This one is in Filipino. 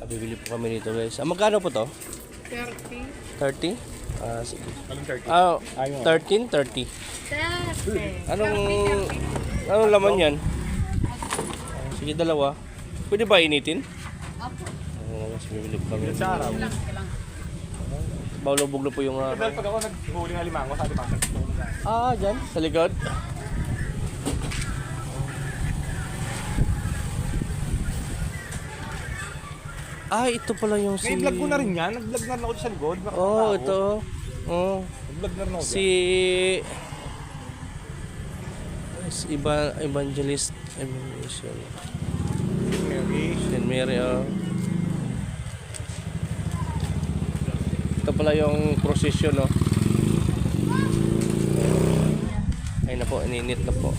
Bibili po kami dito guys. Magkano po to? 30. 30? Sige. Anong 30? 13, 30. 30. Anong laman yan? Sige, dalawa. Pwede ba initin? Apo. Mas bibili po kami. Sa araw. Bawlobog na po yung... Dahil pag ako naghuli ng limango, sa limango. Dyan, sa likod. Ito pala yung si... May vlog ko na rin yan. Nag-vlog na rin ako sa likod. Ito. Nag-vlog na rin ako Si Evangelist Evangelist Mary. Saint Mary. Ito pala yung procession, no? Ay na po, ininit na po.